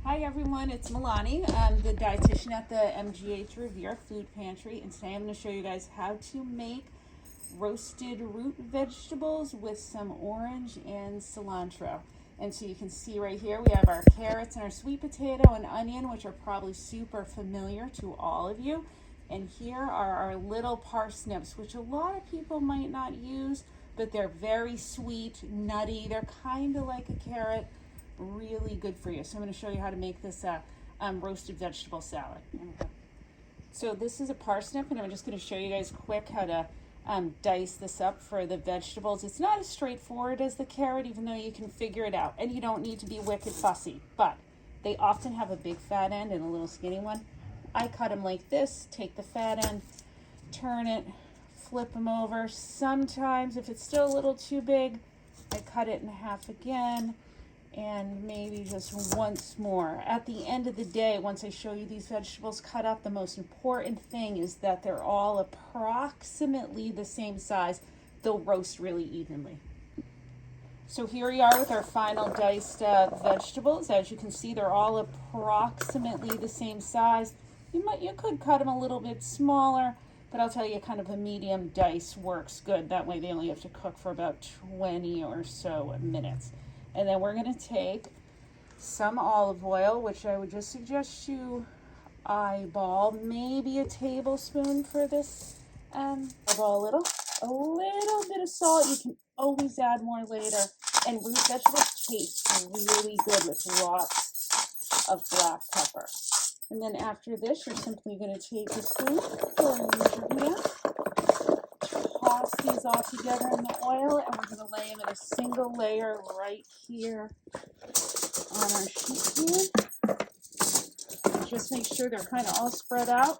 Hi everyone, it's Milani. I'm the dietitian at the MGH Revere Food Pantry, and today I'm going to show you guys how to make roasted root vegetables with some orange and cilantro. And so you can see right here we have our carrots and our sweet potato and onion, which are probably super familiar to all of you. And here are our little parsnips, which a lot of people might not use, but they're very sweet, nutty. They're kind of like a carrot. Really good for you. So I'm going to show you how to make this roasted vegetable salad. So this is a parsnip, and I'm just going to show you guys quick how to dice this up for the vegetables. It's not as straightforward as the carrot, even though you can figure it out, and you don't need to be wicked fussy, but they often have a big fat end and a little skinny one. I cut them like this, take the fat end, turn it, flip them over. Sometimes if it's still a little too big, I cut it in half again, and maybe just once more. At the end of the day, once I show you these vegetables cut up, the most important thing is that they're all approximately the same size. They'll roast really evenly. So here we are with our final diced vegetables. As you can see, they're all approximately the same size. You could cut them a little bit smaller, but I'll tell you, kind of a medium dice works good. That way they only have to cook for about 20 or so minutes. And then we're going to take some olive oil, which I would just suggest you eyeball, maybe a tablespoon for this. Eyeball a little bit of salt. You can always add more later. And root vegetables taste really good with lots of black pepper. And then after this, you're simply going to take a spoon or use your hand, toss these all together in the oil, and we're going to lay them in a single layer right here on our sheet here. Just make sure they're kind of all spread out.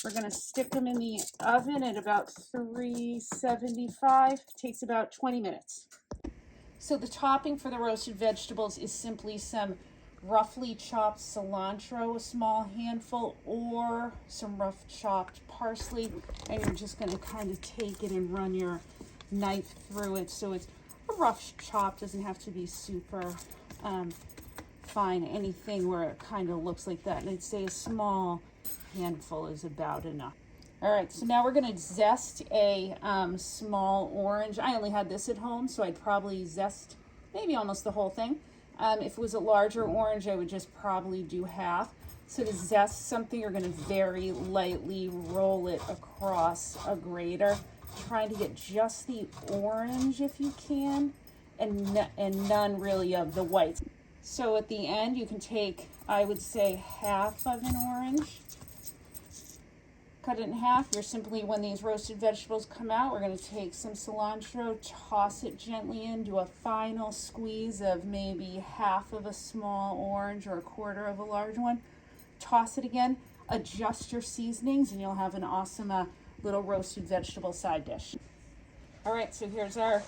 We're going to stick them in the oven at about 375. It takes about 20 minutes. So the topping for the roasted vegetables is simply some roughly chopped cilantro, a small handful, or some rough chopped parsley, and you're just going to kind of take it and run your knife through it. So it's a rough chop, doesn't have to be super fine, anything where it kind of looks like that. And I'd say a small handful is about enough. All right, so now we're going to zest a small orange. I only had this at home, so I'd probably zest maybe almost the whole thing. If it was a larger orange, I would just probably do half. So to zest something, you're going to very lightly roll it across a grater, trying to get just the orange if you can, and none really of the white. So at the end, you can take, I would say, half of an orange, cut it in half. You're simply, when these roasted vegetables come out, we're going to take some cilantro, toss it gently in, do a final squeeze of maybe half of a small orange or a quarter of a large one, toss it again, adjust your seasonings, and you'll have an awesome little roasted vegetable side dish. All right, so here's our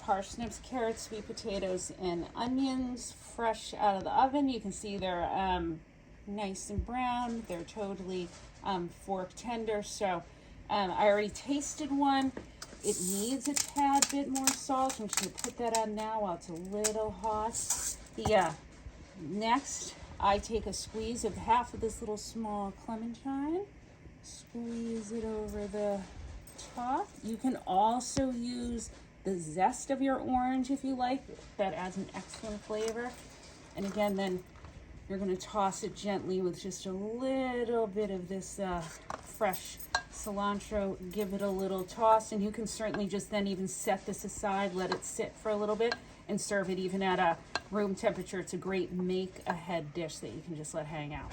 parsnips, carrots, sweet potatoes, and onions, fresh out of the oven. You can see they're nice and brown. They're totally fork tender. So I already tasted one. It needs a tad bit more salt. I'm just going to put that on now while it's a little hot. Next, I take a squeeze of half of this little small clementine, squeeze it over the top. You can also use the zest of your orange if you like. That adds an excellent flavor. And again, then you're going to toss it gently with just a little bit of this fresh cilantro. Give it a little toss, and you can certainly just then even set this aside, let it sit for a little bit, and serve it even at a room temperature. It's a great make-ahead dish that you can just let hang out.